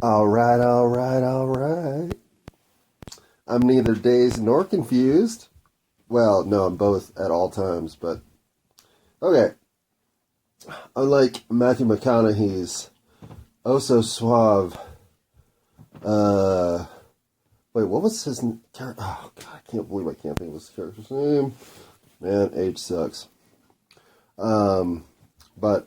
All right, all right, all right. I'm neither dazed nor confused. Well, no, I'm both at all times, but okay. Unlike Matthew McConaughey's oh so suave, wait, what was his character? Oh, God, I can't believe I can't think of his character's name. Man, age sucks. But,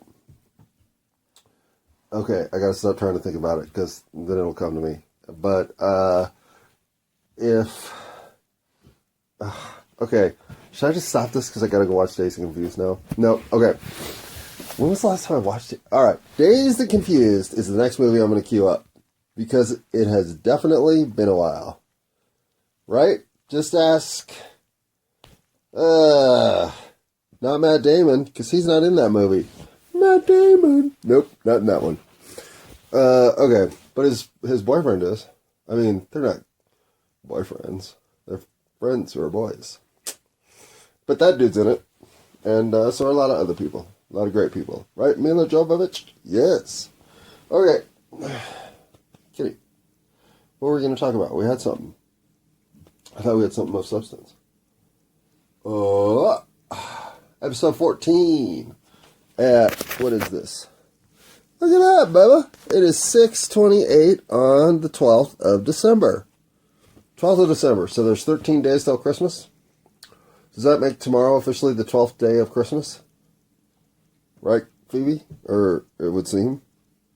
okay, I gotta stop trying to think about it, because then it'll come to me. But, okay, should I just stop this because I gotta go watch Dazed and Confused now? No, okay. When was the last time I watched it? Alright, Dazed and Confused is the next movie I'm gonna queue up. Because it has definitely been a while. Right? Just ask... not Matt Damon, because he's not in that movie. Matt Damon! Nope, not in that one. Okay, but his boyfriend is. I mean, they're not boyfriends. They're friends who are boys. But that dude's in it. And so are a lot of other people. A lot of great people. Right, Mila Jovovich? Yes. Okay. Kitty. What were we going to talk about? We had something. I thought we had something of substance. Episode 14. What is this? Look at that, Bubba. It is 6:28 on the 12th of December. 12th of December. So there's 13 days till Christmas. Does that make tomorrow officially the 12th day of Christmas? Right, Phoebe? Or it would seem.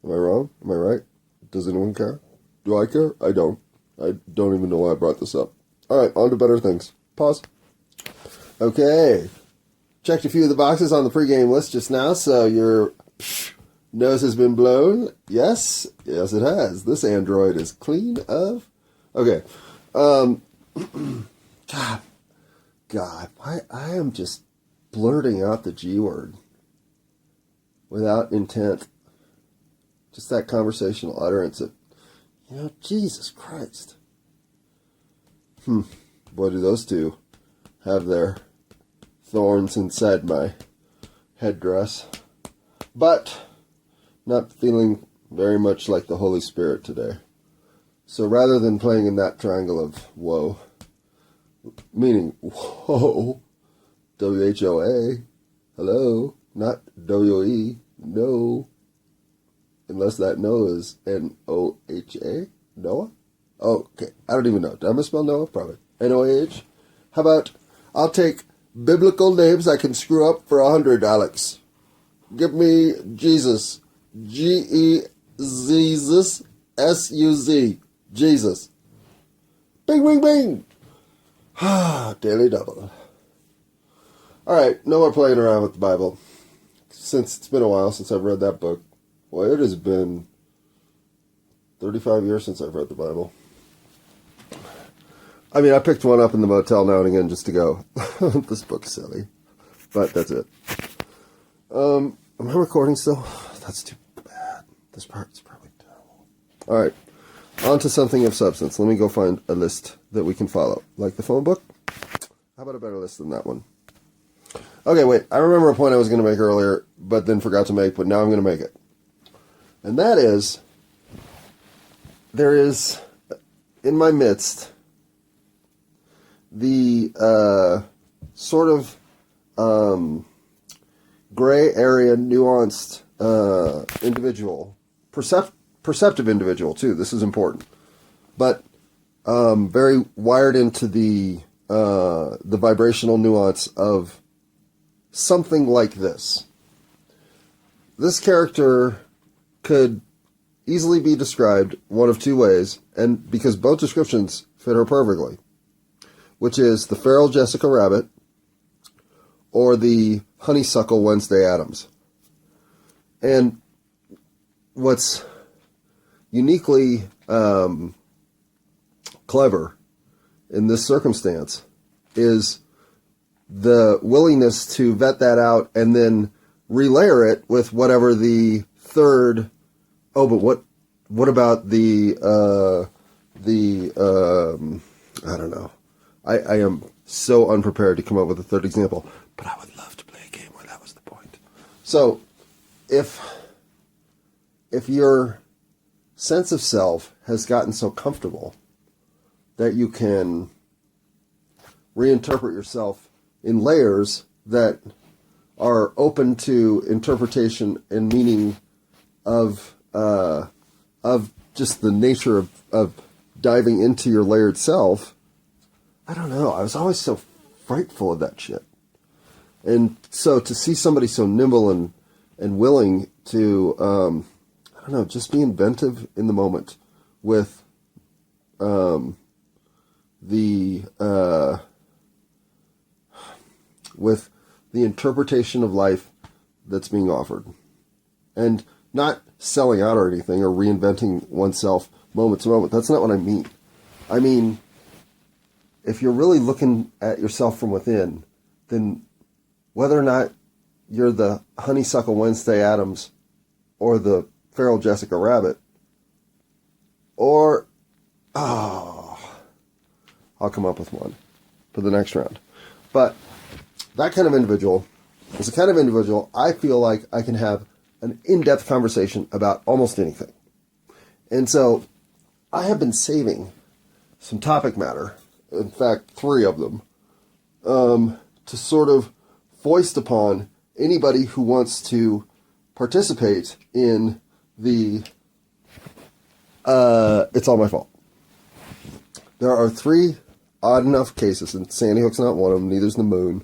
Am I wrong? Am I right? Does anyone care? Do I care? I don't. I don't even know why I brought this up. Alright, on to better things. Pause. Okay. Checked a few of the boxes on the pregame list just now, so your nose has been blown. Yes. Yes, it has. This android is clean of... Okay. God, why I am just blurting out the G word without intent. Just that conversational utterance that, Jesus Christ. Boy, do those two have their thorns inside my headdress. But not feeling very much like the Holy Spirit today. So rather than playing in that triangle of woe, meaning whoa, W-H-O-A, hello, not W-E, no, unless that no is N-O-H-A, Noah? Oh, okay, I don't even know. Did I misspell Noah? Probably. N-O-A-H? How about, I'll take biblical names I can screw up for $100, Alex. Give me Jesus. G-E-Jesus, S-U-Z, Jesus. Bing, bing, bing. Daily double. Alright, no more playing around with the Bible. Since it's been a while since I've read that book. Well, it has been 35 years since I've read the Bible. I mean, I picked one up in the motel now and again just to go. This book's silly. But that's it. Am I recording still? That's too bad. This part's probably terrible. Alright. On to something of substance. Let me go find a list that we can follow. Like the phone book? How about a better list than that one? Okay, wait. I remember a point I was going to make earlier, but then forgot to make, but now I'm going to make it. And that is, there is, in my midst, the sort of gray area, nuanced individual, perceptive individual, too. This is important. But very wired into the vibrational nuance of something like this. This character could easily be described one of two ways, and because both descriptions fit her perfectly, which is the feral Jessica Rabbit or the honeysuckle Wednesday Addams. And what's uniquely clever in this circumstance is the willingness to vet that out and then relayer it with whatever the third. Oh, but what about the I don't know. I am so unprepared to come up with a third example, but I would love to play a game where that was the point. So, if you're sense of self has gotten so comfortable that you can reinterpret yourself in layers that are open to interpretation and meaning of just the nature of diving into your layered self. I don't know. I was always so frightful of that shit. And so to see somebody so nimble and willing to, I don't know, just be inventive in the moment with the interpretation of life that's being offered. And not selling out or anything or reinventing oneself moment to moment. That's not what I mean. I mean, if you're really looking at yourself from within, then whether or not you're the Honeysuckle Wednesday Addams or the Feral Jessica Rabbit, or, I'll come up with one for the next round. But that kind of individual is the kind of individual I feel like I can have an in-depth conversation about almost anything. And so I have been saving some topic matter, in fact, 3 of them, to sort of foist upon anybody who wants to participate in the It's All My Fault. There are 3 odd enough cases, and Sandy Hook's not one of them, neither's the moon.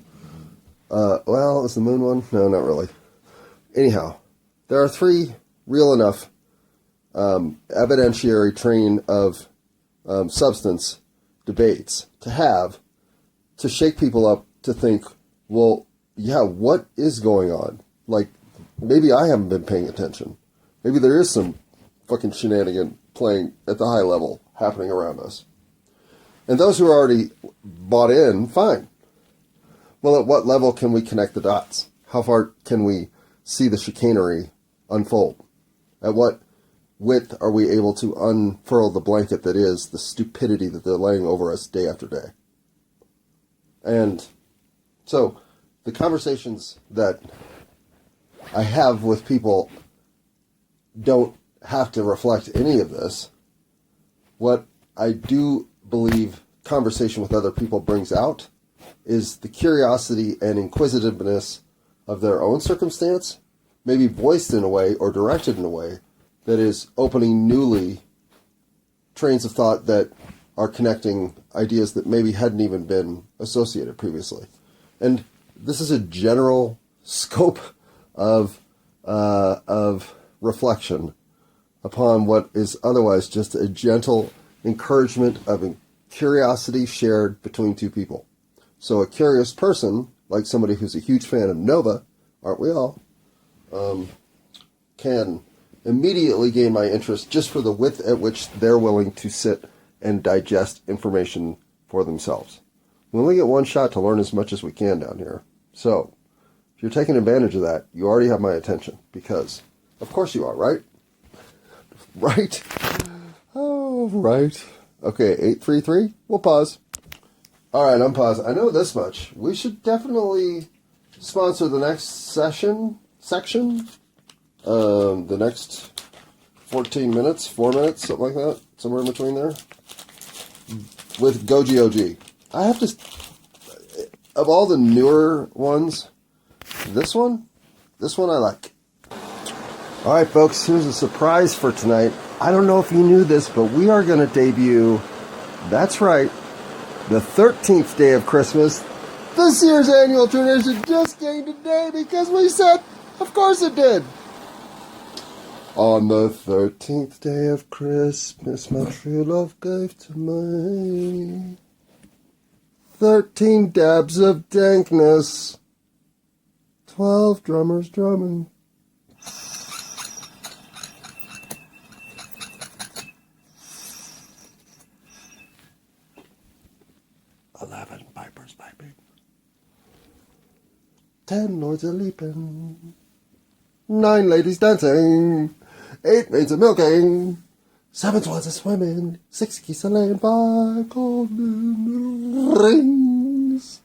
Well, is the moon one? No, not really. Anyhow, there are 3 real enough evidentiary train of substance debates to shake people up to think, well, yeah, what is going on? Like, maybe I haven't been paying attention. Maybe there is some fucking shenanigan playing at the high level happening around us. And those who are already bought in, fine. Well, at what level can we connect the dots? How far can we see the chicanery unfold? At what width are we able to unfurl the blanket that is the stupidity that they're laying over us day after day? And so the conversations that I have with people don't have to reflect any of this. What I do believe conversation with other people brings out is the curiosity and inquisitiveness of their own circumstance, maybe voiced in a way or directed in a way that is opening newly trains of thought that are connecting ideas that maybe hadn't even been associated previously. And this is a general scope of reflection upon what is otherwise just a gentle encouragement of curiosity shared between 2 people. So a curious person, like somebody who's a huge fan of Nova, aren't we all, can immediately gain my interest just for the width at which they're willing to sit and digest information for themselves. We only get one shot to learn as much as we can down here. So, if you're taking advantage of that, you already have my attention. Because, of course you are, right? Right? Oh, right. Okay, 833. We'll pause. Alright, I'm paused. I know this much. We should definitely sponsor the next section. The next 14 minutes, 4 minutes, something like that. Somewhere in between there. With Goji OG. I have to... Of all the newer ones, this one I like. Alright folks, here's a surprise for tonight. I don't know if you knew this, but we are going to debut, that's right, the 13th day of Christmas. This year's annual tradition just came today because we said, of course it did. On the 13th day of Christmas, my true love gave to me 13 dabs of dankness, 12 drummers drumming. Pipers piping, 10 lords a leaping, 9 ladies dancing, 8 maids a milking, 7 swans a swimming, 6 geese a laying, 5 golden rings,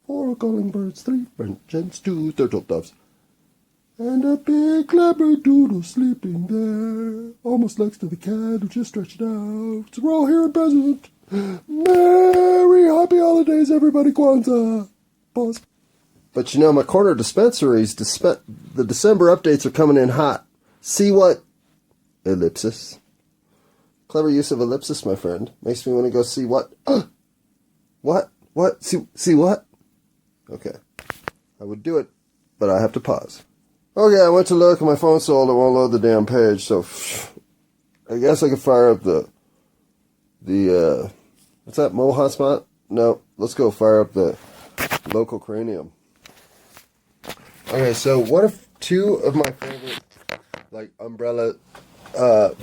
4 calling birds, 3 French hens, 2 turtle doves, And a big labradoodle sleeping there, almost next to the cat who just stretched out. So we're all here in present. Merry happy holidays, everybody, Kwanzaa. Pause. But you know, my corner dispensaries, the December updates are coming in hot. See what? Ellipsis. Clever use of ellipsis, my friend. Makes me want to go see what? What? What? See what? Okay. I would do it, but I have to pause. Okay, I went to look and my phone's sold. It won't load the damn page, so I guess I could fire up the what's that, Mo hotspot? No, let's go fire up the local cranium. Okay, so what if two of my favorite, like, umbrella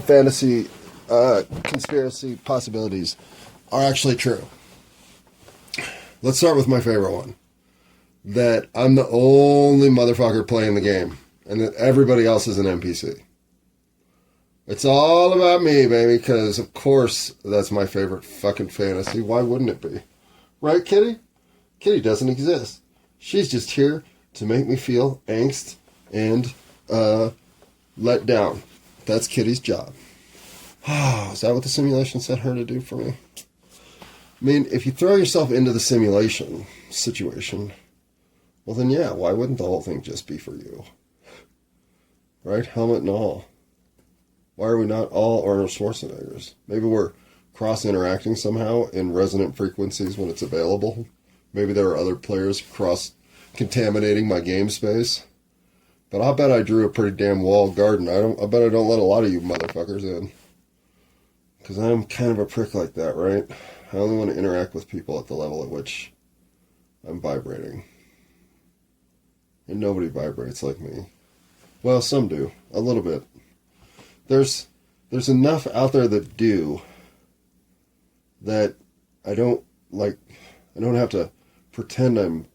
fantasy conspiracy possibilities are actually true? Let's start with my favorite one. That I'm the only motherfucker playing the game, and that everybody else is an NPC. It's all about me, baby, because of course that's my favorite fucking fantasy. Why wouldn't it be? Right, Kitty? Kitty doesn't exist. She's just here to make me feel angst and let down. That's Kitty's job. Is that what the simulation set her to do for me? I mean, if you throw yourself into the simulation situation, well then yeah, why wouldn't the whole thing just be for you? Right? Helmet and all. Why are we not all Arnold Schwarzeneggers? Maybe we're cross-interacting somehow in resonant frequencies when it's available. Maybe there are other players cross-contaminating my game space. But I'll bet I drew a pretty damn walled garden. I bet I don't let a lot of you motherfuckers in. Because I'm kind of a prick like that, right? I only want to interact with people at the level at which I'm vibrating. And nobody vibrates like me. Well, some do. A little bit. There's enough out there that do that I don't have to pretend I'm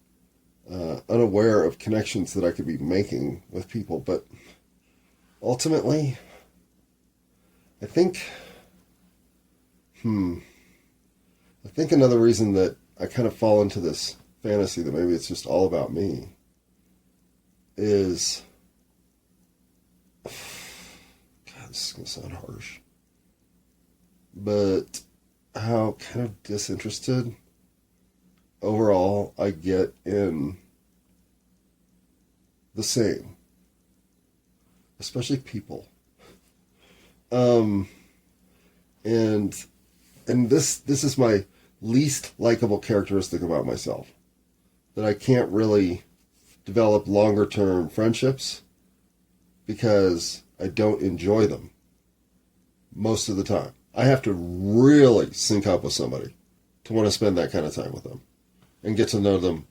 unaware of connections that I could be making with people. But ultimately, I think another reason that I kind of fall into this fantasy that maybe it's just all about me is, God, this is going to sound harsh, but how kind of disinterested overall I get in the same, especially people. And this is my least likable characteristic about myself, that I can't really develop longer term friendships because I don't enjoy them most of the time. I have to really sync up with somebody to want to spend that kind of time with them and get to know them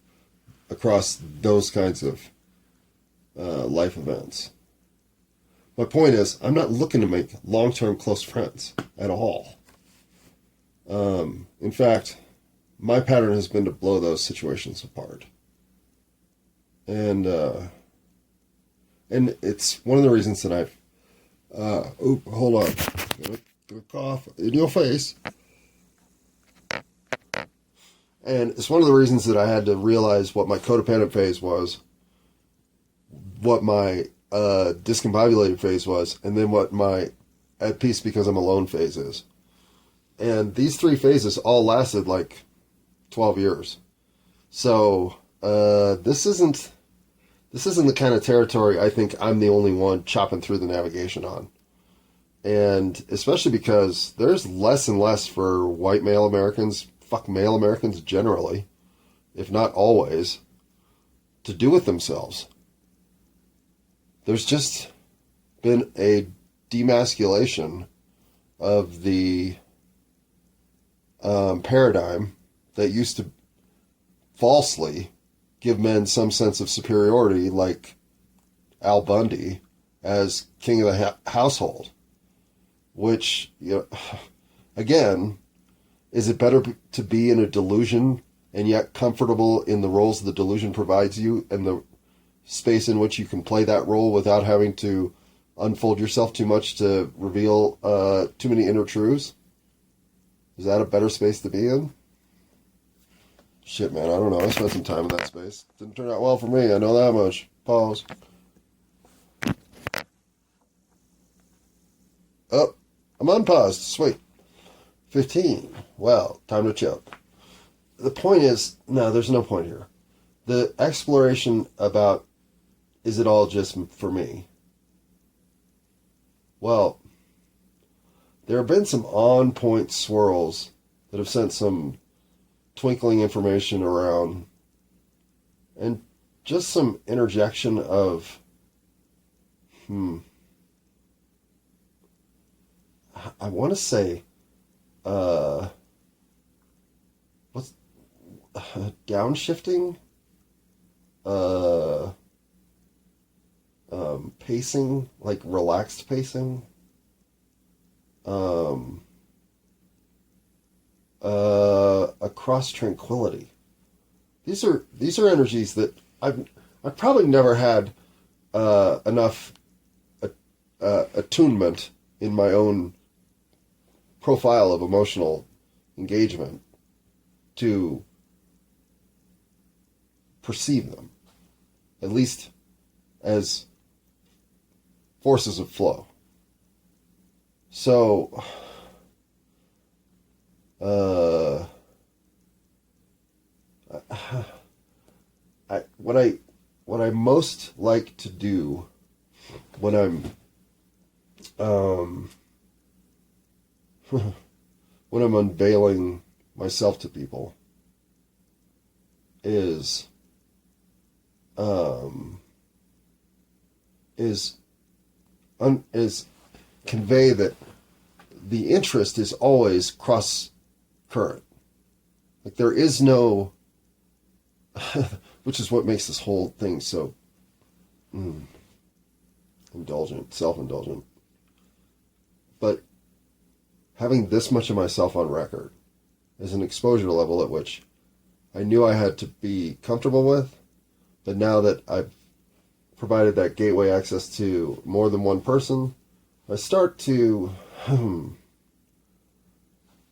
across those kinds of life events. My point is, I'm not looking to make long-term close friends at all. In fact, my pattern has been to blow those situations apart. And it's one of the reasons that I've... hold on. Gonna cough in your face. And it's one of the reasons that I had to realize what my codependent phase was, what my discombobulated phase was, and then what my at peace because I'm alone phase is. And these three phases all lasted like 12 years. So this isn't the kind of territory I think I'm the only one chopping through the navigation on. And especially because there's less and less for white male Americans, male Americans generally, if not always, to do with themselves. There's just been a demasculation of the paradigm that used to falsely give men some sense of superiority, like Al Bundy as king of the household. Which, again, is it better to be in a delusion and yet comfortable in the roles the delusion provides you and the space in which you can play that role without having to unfold yourself too much to reveal too many inner truths? Is that a better space to be in? Shit, man, I don't know. I spent some time in that space. Didn't turn out well for me, I know that much. Pause. Oh, I'm unpaused. Sweet. 15. Well, time to choke. The point is, no, there's no point here. The exploration about, is it all just for me? Well, there have been some on-point swirls that have sent some twinkling information around, and just some interjection of, I want to say, what's downshifting, pacing, like relaxed pacing, across tranquility. These are energies that I've probably never had enough attunement in my own profile of emotional engagement to perceive them, at least as forces of flow. So, what I most like to do when I'm when I'm unveiling myself to people is convey that the interest is always cross current. Like there is no, which is what makes this whole thing so indulgent, self-indulgent. But having this much of myself on record is an exposure level at which I knew I had to be comfortable with, but now that I've provided that gateway access to more than one person, I start to,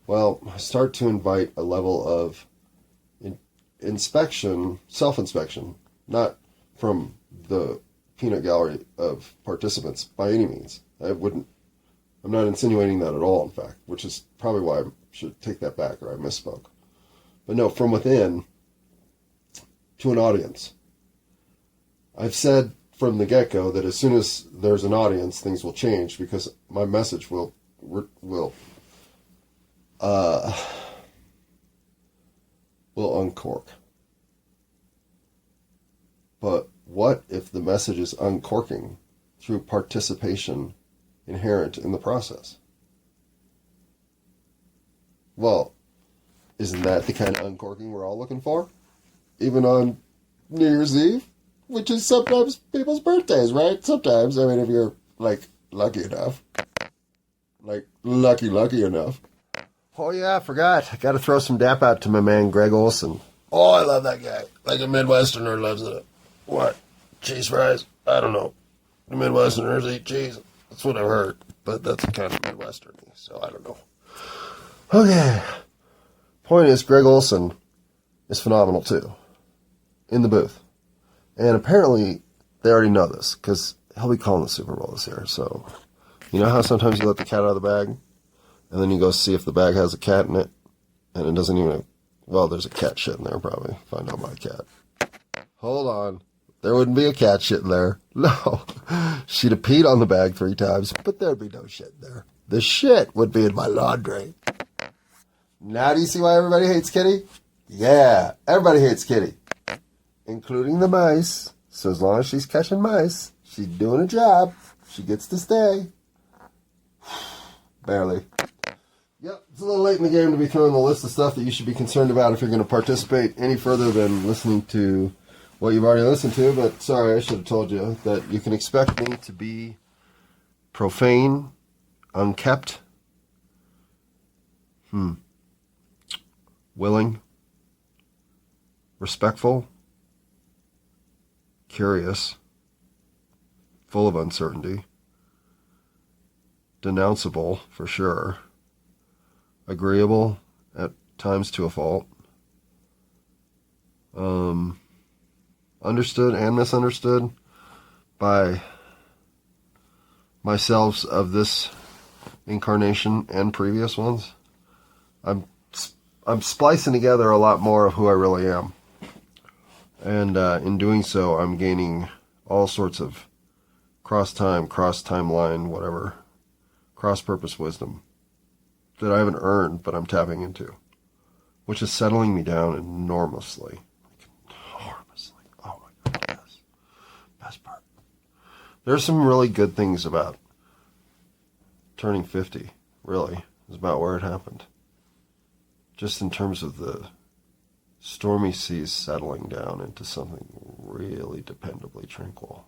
I start to invite a level of inspection, self-inspection, not from the peanut gallery of participants by any means. I'm not insinuating that at all, in fact, which is probably why I should take that back, or I misspoke. But no, from within to an audience. I've said from the get-go that as soon as there's an audience, things will change because my message will uncork. But what if the message is uncorking through participation inherent in the process? Well, isn't that the kind of uncorking we're all looking for? Even on New Year's Eve, which is sometimes people's birthdays, right? Sometimes, I mean, if you're, like, lucky enough. Like, lucky enough. Oh, yeah, I forgot. I got to throw some dap out to my man, Greg Olson. Oh, I love that guy. Like a Midwesterner loves it. What? Cheese fries? I don't know. The Midwesterners eat cheese. That's what I've heard. But that's kind of Midwestern, so I don't know. Okay. Point is, Greg Olson is phenomenal, too. In the booth. And apparently, they already know this, because he'll be calling the Super Bowl this year. So, you know how sometimes you let the cat out of the bag? And then you go see if the bag has a cat in it? And it doesn't even... Well, there's a cat shit in there, probably. Find out my cat. Hold on. There wouldn't be a cat shit in there. No. She'd have peed on the bag 3 times, but there'd be no shit in there. The shit would be in my laundry. Now do you see why everybody hates Kitty? Yeah, everybody hates Kitty. Including the mice. So as long as she's catching mice, she's doing a job. She gets to stay. Barely. Yep, it's a little late in the game to be throwing the list of stuff that you should be concerned about if you're going to participate any further than listening to what you've already listened to. But sorry, I should have told you that you can expect me to be profane, unkept, willing, respectful, curious, full of uncertainty, denounceable for sure, agreeable at times to a fault, understood and misunderstood by myself of this incarnation and previous ones, I'm splicing together a lot more of who I really am. And in doing so, I'm gaining all sorts of cross-time, cross-timeline, whatever, cross-purpose wisdom that I haven't earned, but I'm tapping into, which is settling me down enormously. Enormously. Oh my God, yes. Best part. There's some really good things about turning 50, really, is about where it happened. Just in terms of the stormy seas settling down into something really dependably tranquil.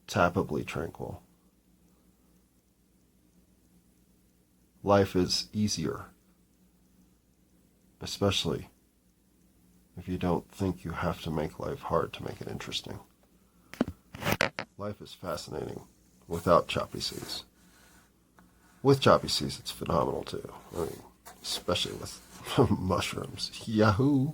Tappably tranquil. Life is easier. Especially if you don't think you have to make life hard to make it interesting. Life is fascinating without choppy seas. With choppy seas, it's phenomenal too. I mean, especially with mushrooms. Yahoo!